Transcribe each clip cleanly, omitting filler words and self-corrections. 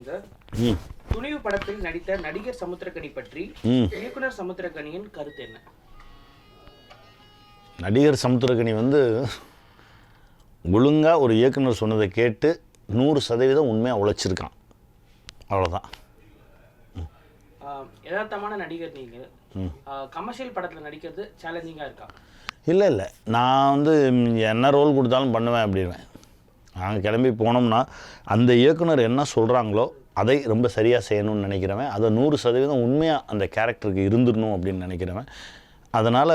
Sir, துணிவு படத்தில் நடித்த நடிகர் சமுத்திரக்கனி பற்றி இயக்குனர் சமுத்திரக்கனியின் கருத்து என்ன? நடிகர் சமுத்திரக்கனி ஒழுங்காக ஒரு இயக்குனர் சொன்னதை கேட்டு 100% உண்மையாக உழைச்சிருக்கான். அவ்வளோதான். யதார்த்தமான நடிகர் நீங்கள். கமர்ஷியல் படத்தில் நடிக்கிறது சேலஞ்சிங்காக இருக்கா? இல்லை, நான் என்ன ரோல் கொடுத்தாலும் பண்ணுவேன் அப்படின்வேன். நாங்கள் கிளம்பி போனோம்னா அந்த இயக்குனர் என்ன சொல்கிறாங்களோ அதை ரொம்ப சரியாக செய்யணும்னு நினைக்கிறவன். அதை 100% உண்மையாக அந்த கேரக்டருக்கு இருந்துடணும் அப்படின்னு நினைக்கிறவன். அதனால்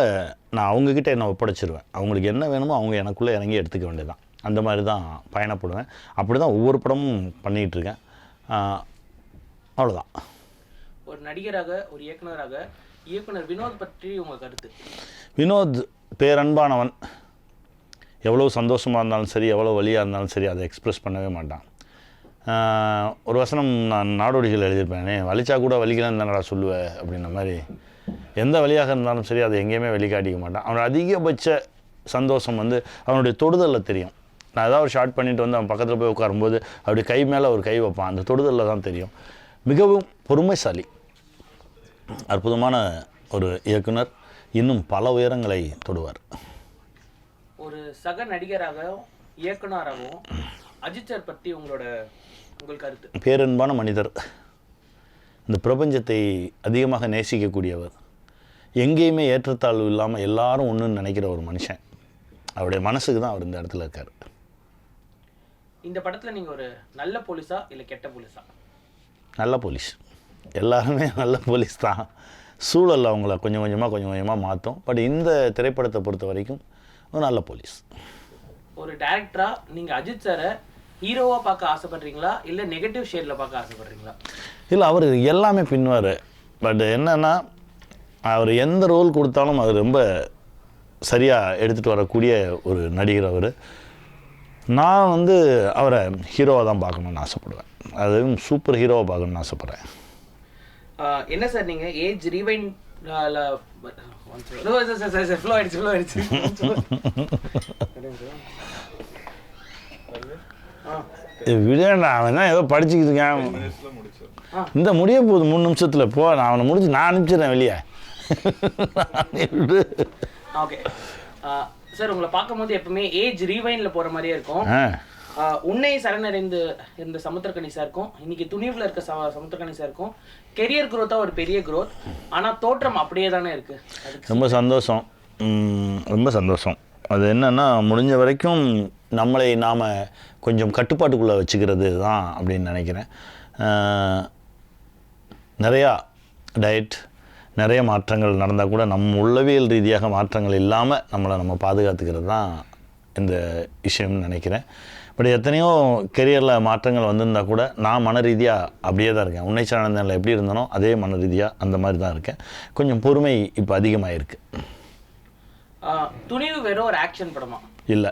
நான் அவங்கக்கிட்ட என்னை ஒப்படைச்சிருவேன். அவங்களுக்கு என்ன வேணுமோ அவங்க எனக்குள்ளே இறங்கி எடுத்துக்க வேண்டியதான். அந்த மாதிரி தான் பயணப்படுவேன். அப்படி தான் ஒவ்வொரு படமும் பண்ணிகிட்ருக்கேன். அவ்வளோதான். ஒரு நடிகராக, ஒரு இயக்குனராக, இயக்குனர் வினோத் பற்றி உங்கள் கருத்து? வினோத் பேரன்பானவன். எவ்வளோ சந்தோஷமாக இருந்தாலும் சரி, எவ்வளோ வலியாக இருந்தாலும் சரி, அதை எக்ஸ்ப்ரெஸ் பண்ணவே மாட்டான். ஒரு வசனம் நான் நாடோடிகள் எழுதியிருப்பேன், வலிச்சா கூட வலிக்கலன்னு தானடா சொல்லுவேன் அப்படின்ற மாதிரி. எந்த வழியாக இருந்தாலும் சரி அதை எங்கேயுமே வெளிக்காட்டிக்க மாட்டான். அவனோட அதிகபட்ச சந்தோஷம் அவனுடைய தொடுதலில் தெரியும். நான் ஏதாவது ஒரு ஷார்ட் பண்ணிவிட்டு அவன் பக்கத்தில் போய் உட்காரும்போது அப்படி கை மேலே ஒரு கை வைப்பான். அந்த தொடுதலில் தான் தெரியும். மிகவும் பொறுமைசாலி, அற்புதமான ஒரு இயக்குனர். இன்னும் பல உயரங்களை தொடுவார். ஒரு சக நடிகராகவும் இயக்குனராகவும் அஜித் சார் பற்றி உங்கள் கருத்து? பேரன்பான மனிதர், இந்த பிரபஞ்சத்தை அதிகமாக நேசிக்கக்கூடியவர், எங்கேயுமே ஏற்றத்தாழ்வு இல்லாமல் எல்லாரும் ஒன்றுன்னு நினைக்கிற ஒரு மனுஷன். அவருடைய மனசுக்கு தான் அவர் இந்த இடத்துல இருக்கார். இந்த படத்தில் நீங்கள் ஒரு நல்ல போலீஸா இல்லை கெட்ட போலீஸா? நல்ல போலீஸ். எல்லாருமே நல்ல போலீஸ் தான். சூழல் அவங்கள கொஞ்சம் கொஞ்சமாக மாற்றும். பட் இந்த திரைப்படத்தை பொறுத்த வரைக்கும் ஒரு நல்ல போலீஸ். ஒரு டைரக்டராக நீங்கள் அஜித் சாரை ஹீரோவாக பார்க்க ஆசைப்படுறீங்களா இல்லை நெகட்டிவ் ஷேடில் பார்க்க ஆசைப்படுறீங்களா? இல்லை, அவர் எல்லாமே பின்வார். பட் என்னென்னா, அவர் எந்த ரோல் கொடுத்தாலும் அது ரொம்ப சரியாக எடுத்துகிட்டு வரக்கூடிய ஒரு நடிகர் அவர். நான் அவரை ஹீரோவாக தான் பார்க்கணுன்னு ஆசைப்படுவேன். அதுவும் சூப்பர் ஹீரோவாக பார்க்கணுன்னு ஆசைப்பட்றேன். என்ன சார் நீங்கள் ஏஜ் ரீவைண்ட் விடேண்டா, அவன் தான் ஏதோ படிச்சுக்கிட்டு இருக்கேன். இந்த முடிய போகுது 3 நிமிஷத்தில். போ, நான் அவனை முடிச்சு நான் அனுப்பிச்சிடுறேன் வெளியே. ஓகே சார், உங்களை பார்க்கும்போது எப்பவுமே ஏஜ் ரீவைண்டில் போகிற மாதிரியே இருக்கும். உன்னை சரணடைந்து இருந்த சமுத்திரக்கனி சாருக்கும் இன்னைக்கு துணிவில் இருக்க சமுத்திரக்கனி சாருக்கும் கெரியர் குரோத்தாக ஒரு பெரிய குரோத். ஆனால் தோற்றம் அப்படியே தானே இருக்குது. ரொம்ப சந்தோஷம். அது என்னென்னா, முடிஞ்ச வரைக்கும் நம்மளை நாம் கொஞ்சம் கட்டுப்பாட்டுக்குள்ளே வச்சுக்கிறது தான் அப்படின்னு நினைக்கிறேன். நிறையா டயட், நிறைய மாற்றங்கள் நடந்தால் கூட நம்ம உள்ளவியல் ரீதியாக மாற்றங்கள் இல்லாமல் நம்ம பாதுகாத்துக்கிறது தான் இந்த விஷயம்னு நினைக்கிறேன். பட் எத்தனையோ கெரியரில் மாற்றங்கள் வந்திருந்தால் கூட நான் மன ரீதியாக அப்படியே தான் இருக்கேன். உன்னை சரணடைந்ததில் எப்படி இருந்தனோ அதே மன ரீதியாக அந்த மாதிரி தான் இருக்கேன். கொஞ்சம் பொறுமை இப்போ அதிகமாகிருக்கு. துணிவு வெறும் ஒரு ஆக்ஷன் படமா? இல்லை,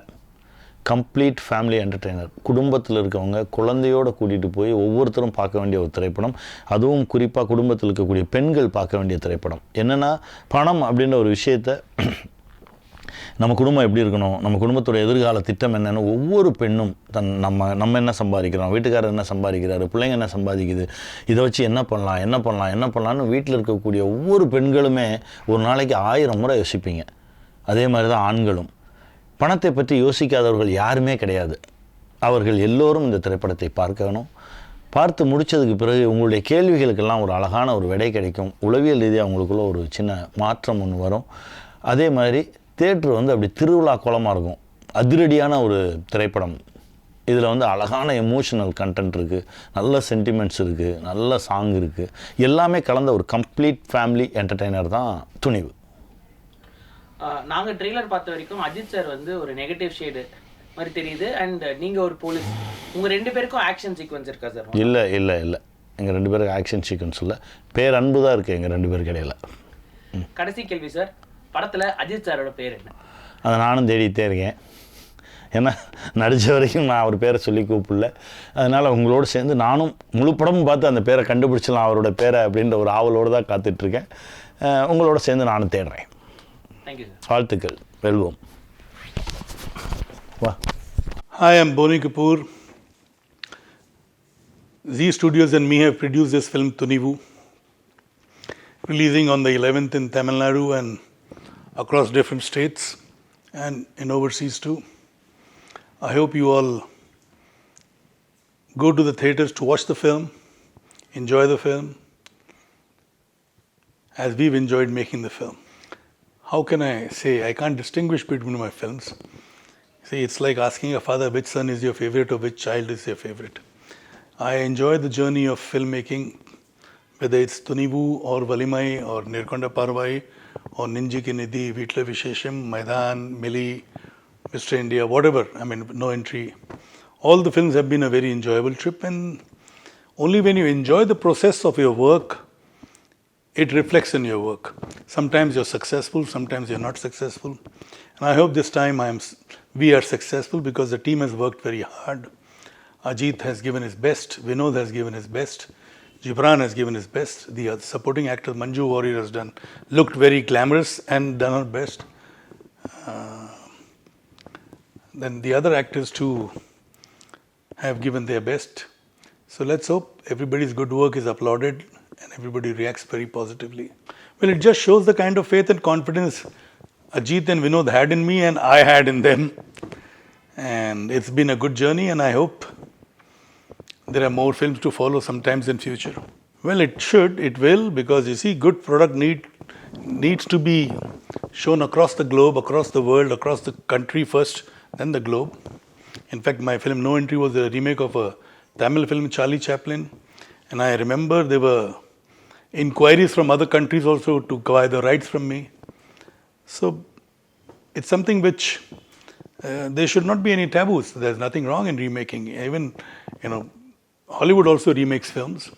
கம்ப்ளீட் ஃபேமிலி என்டர்டெய்னர். குடும்பத்தில் இருக்கவங்க குழந்தையோடு கூட்டிகிட்டு போய் ஒவ்வொருத்தரும் பார்க்க வேண்டிய ஒரு திரைப்படம். அதுவும் குறிப்பாக குடும்பத்தில் இருக்கக்கூடிய பெண்கள் பார்க்க வேண்டிய திரைப்படம். என்னென்னா, பணம் அப்படின்ற ஒரு விஷயத்தை, நம்ம குடும்பம் எப்படி இருக்கணும், நம்ம குடும்பத்தோட எதிர்கால திட்டம் என்னென்னு ஒவ்வொரு பெண்ணும் நம்ம என்ன சம்பாதிக்கிறோம், வீட்டுக்காரர் என்ன சம்பாதிக்கிறாரு, பிள்ளைங்க என்ன சம்பாதிக்குது, இதை வச்சு என்ன பண்ணலான்னு வீட்டில் இருக்கக்கூடிய ஒவ்வொரு பெண்களுமே ஒரு நாளைக்கு 1000 முறை யோசிப்பீங்க. அதே மாதிரி தான் ஆண்களும். பணத்தை பற்றி யோசிக்காதவர்கள் யாருமே கிடையாது. அவர்கள் எல்லோரும் இந்த திரைப்படத்தை பார்க்கணும். பார்த்து முடித்ததுக்கு பிறகு உங்களுடைய கேள்விகளுக்கெல்லாம் ஒரு அழகான ஒரு விடை கிடைக்கும். உளவியல் ரீதியாக அவங்களுக்குள்ள ஒரு சின்ன மாற்றம் ஒன்று வரும். அதே மாதிரி தியேட்ரு அப்படி திருவிழா கோலமாக இருக்கும். அதிரடியான ஒரு திரைப்படம். இதில் அழகான எமோஷனல் கண்டென்ட் இருக்குது, நல்ல சென்டிமெண்ட்ஸ் இருக்குது, நல்ல சாங் இருக்குது. எல்லாமே கலந்த ஒரு கம்ப்ளீட் ஃபேமிலி என்டர்டெய்னர் தான் துணிவு. நாங்கள் ட்ரெய்லர் பார்த்த வரைக்கும் அஜித் சார் ஒரு நெகட்டிவ் ஷேடு மாதிரி தெரியுது. அண்ட் நீங்கள் ஒரு போலீஸ். உங்கள் 2 பேருக்கும் ஆக்ஷன் சீக்வன்ஸ் இருக்கா சார்? இல்லை, எங்கள் 2 பேருக்கு ஆக்ஷன் சீக்வன்ஸ் இல்லை. பேரன்பு தான் இருக்குது எங்கள் 2 பேருக்கு இடையில. கடைசி கேள்வி சார், படத்தில் அஜித் சாரோட பேர் என்ன? அதை நானும் தேடிட்டே இருக்கேன். ஏன்னா நடித்த வரைக்கும் நான் அவர் பேரை சொல்லி கூப்பிடல. அதனால் உங்களோடு சேர்ந்து நானும் முழு படமும் பார்த்து அந்த பேரை கண்டுபிடிச்சலாம், அவரோட பேரை அப்படின்ற ஒரு ஆவலோடு தான் காத்துட்ருக்கேன். உங்களோட சேர்ந்து நானும் தேடுறேன். Thank you sir. வாழ்த்துக்கள். வெல்வோம். வா. Hi, I'm Boney Kapoor. Z Studios and me have produced this film Thunivu, releasing on the 11th in Tamil Nadu and across different states and in overseas too. I hope you all go to the theatres to watch the film, enjoy the film, as we've enjoyed making the film. How can I say? I can't distinguish between my films. See, it's like asking a father which son is your favorite or which child is your favorite. I enjoy the journey of filmmaking, whether it's Thunivu or Valimai or Nirkonda Parvai or Ninji Ki Nidhi, Vitla Vishesham, Maidan, Mili, Mr. India, whatever, No Entry. All the films have been a very enjoyable trip, and only when you enjoy the process of your work, it reflects in your work. Sometimes you're successful, sometimes you're not successful. And I hope this time we are successful because the team has worked very hard. Ajith has given his best, Vinod has given his best, Gibran has given his best, the supporting actor Manju Warrior has looked very glamorous and done her best. Then the other actors too have given their best. So let's hope everybody's good work is applauded and everybody reacts very positively. Well, it just shows the kind of faith and confidence Ajith and Vinod had in me and I had in them. And it's been a good journey, and I hope there are more films to follow sometimes in future. Well, it will, because you see, good product needs to be shown across the globe, across the world, across the country first, then the globe. In fact, my film No Entry was a remake of a Tamil film, Charlie Chaplin. And I remember there were inquiries from other countries also to acquire the rights from me. So it's something which there should not be any taboos. There's nothing wrong in remaking. Even, Hollywood also remakes films.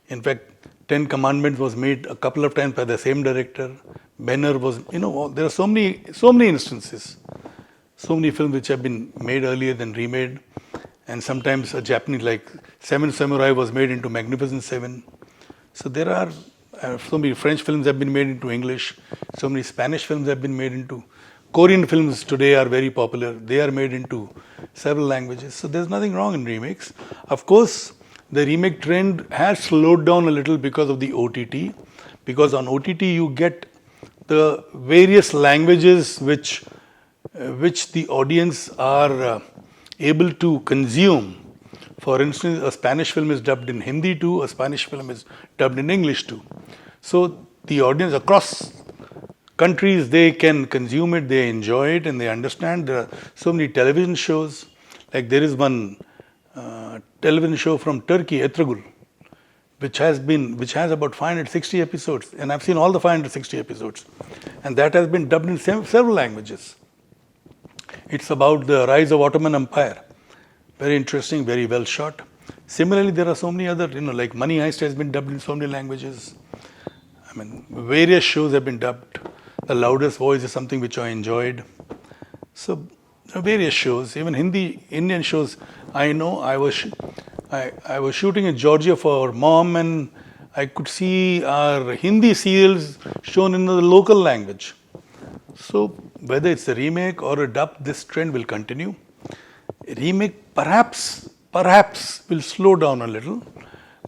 In fact, 10 Commandments was made a couple of times by the same director. Banner was, there are so many instances. So many films which have been made earlier than remade. And sometimes a Japanese, like Seven Samurai was made into Magnificent Seven. So there are so many French films have been made into English. So many Spanish films have been made into Korean films today are very popular. They are made into several languages. So there's nothing wrong in remakes. Of course, the remake trend has slowed down a little because of the OTT. Because on OTT you get the various languages which the audience are able to consume. For instance, a Spanish film is dubbed in Hindi too, a Spanish film is dubbed in English too. So the audience across countries, they can consume it, they enjoy it, and they understand. There are so many television shows. Like there is one television show from Turkey, Etragul, which has about 560 episodes, and I've seen all the 560 episodes, and that has been dubbed in several languages. It's about the rise of Ottoman Empire. Very interesting, very well shot. Similarly, there are so many other, like Money Heist has been dubbed in so many languages. Various shows have been dubbed. The Loudest Voice is something which I enjoyed. So, various shows, even Indian shows. I know I was shooting in Georgia for Mom, and I could see our Hindi serials shown in the local language. So, whether it's a remake or a dub, this trend will continue. Remake perhaps will slow down a little,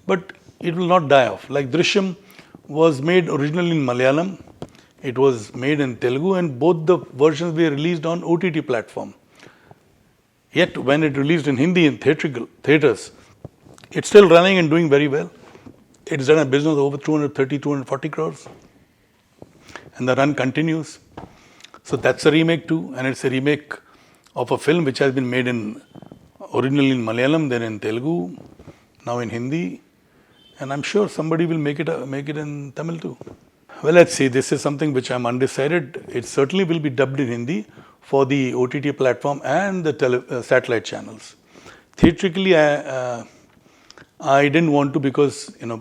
but it will not die off. Like Drishyam was made originally in Malayalam, it was made in Telugu, and both the versions were released on OTT platform. Yet when it released in Hindi in theatres, it's still running and doing very well. It's done a business of over 240 crores, and the run continues. So that's a remake too, and it's a remake of a film which has been made originally in Malayalam, then in Telugu, now in Hindi, and I'm sure somebody will make it in Tamil too. Well, let's see. This is something which I'm undecided. It certainly will be dubbed in Hindi for the OTT platform and the satellite channels. Theatrically, I didn't want to, because I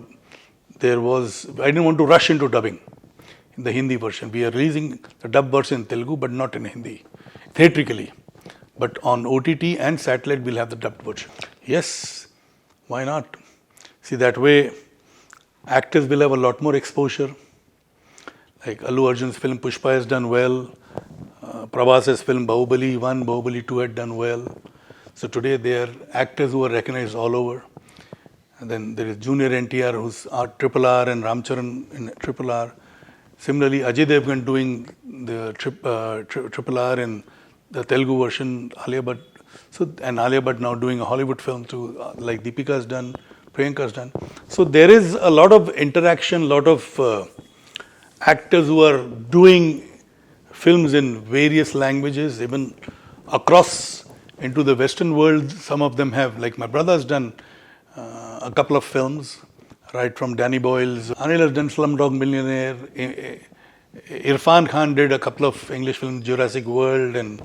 didn't want to rush into dubbing in the Hindi version. We are releasing the dub version in Telugu, but not in Hindi, theatrically. But on OTT and satellite, we'll have the dubbed version. Yes, why not? See, that way, actors will have a lot more exposure. Like Allu Arjun's film Pushpa has done well. Prabhas's film Bahubali 1, Bahubali 2 had done well. So today they are actors who are recognized all over. And then there is Junior NTR, who's Triple R, and Ramcharan in Triple R. Similarly, Ajith Devgan doing the Triple R in the Telugu version, Alia Bhatt. So, and Alia Bhatt now doing a Hollywood film too, like Deepika's done, Priyanka's done. So there is a lot of interaction, a lot of actors who are doing films in various languages, even across into the Western world. Some of them have, like my brother's done a couple of films, right from Danny Boyle's. Anil has done Slumdog Millionaire. Irfan Khan did a couple of English films, Jurassic World and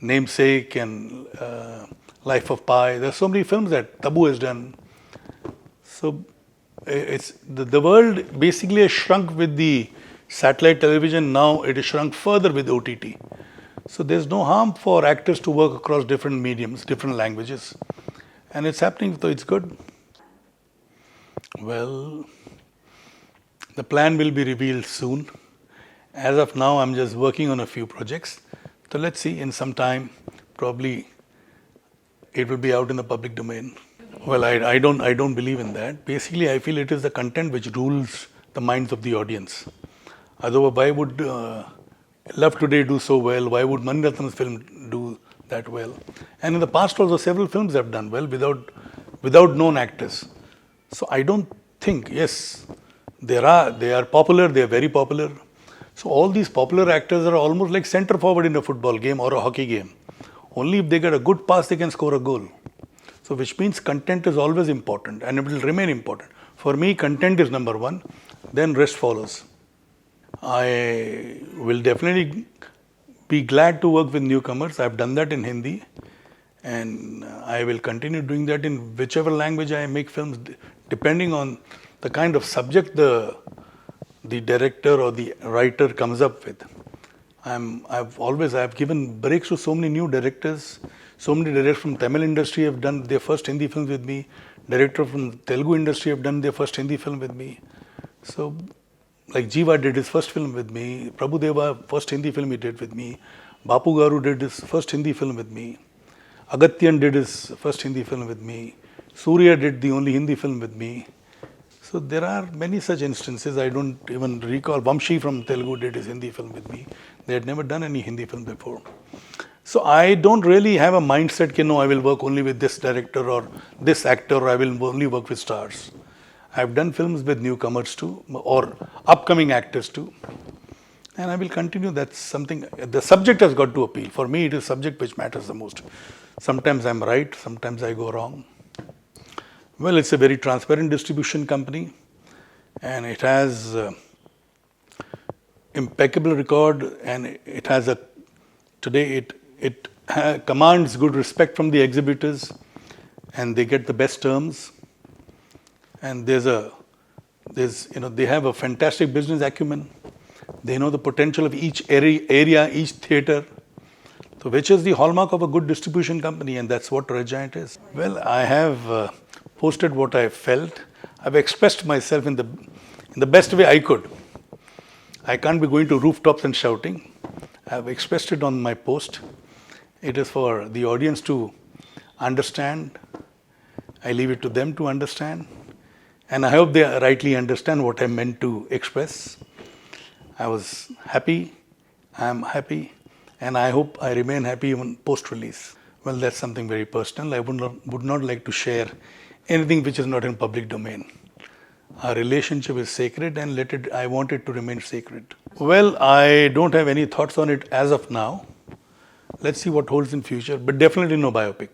Namesake and Life of Pi. There are so many films that Tabu has done. So it's the world basically has shrunk with the satellite television. Now it is shrunk further with OTT. So there's no harm for actors to work across different mediums, different languages. And it's happening, so it's good. Well, the plan will be revealed soon. As of now, I'm just working on a few projects. So let's see, in some time, probably it will be out in the public domain. Well, I don't believe in that. Basically, I feel it is the content which rules the minds of the audience. Otherwise, why would Love Today do so well? Why would Mani Ratnam's film do that well? And in the past also, several films have done well without known actors. So I don't think, yes, they are popular, they are very popular. So all these popular actors are almost like centre forward in a football game or a hockey game. Only if they get a good pass, they can score a goal. So which means content is always important and it will remain important. For me, content is number one, then rest follows. I will definitely be glad to work with newcomers. I've done that in Hindi and I will continue doing that in whichever language I make films, depending on the kind of subject the director or the writer comes up with. I've given breaks to so many new directors. So many directors from Tamil industry have done their first Hindi films with me. Directors from Telugu industry have done their first Hindi film with me. So, like Jiva did his first film with me. Prabhu Deva, first Hindi film he did with me. Bapu Garu did his first Hindi film with me. Agatyan did his first Hindi film with me. Surya did the only Hindi film with me. So there are many such instances. I don't even recall. Vamshi from Telugu did his Hindi film with me. They had never done any Hindi film before. So I don't really have a mindset that no, I will work only with this director or this actor, or I will only work with stars. I've done films with newcomers too, or upcoming actors too. And I will continue. That's something, the subject has got to appeal. For me, it is subject which matters the most. Sometimes I'm right, sometimes I go wrong. Well, it's a very transparent distribution company and it has impeccable record, and it has today it commands good respect from the exhibitors and they get the best terms. And they have a fantastic business acumen. They know the potential of each area, each theatre. So which is the hallmark of a good distribution company, and that's what Red Giant is. Well, I have posted what I felt. I've expressed myself in the best way I could. I can't be going to rooftops and shouting. I've expressed it on my post. It is for the audience to understand. I leave it to them to understand. And I hope they rightly understand what I meant to express. I was happy, I am happy, and I hope I remain happy even post-release. Well, that's something very personal. I would not like to share anything which is not in public domain. Our relationship is sacred and I want it to remain sacred. Well, I don't have any thoughts on it as of now. Let's see what holds in future, but definitely no biopic.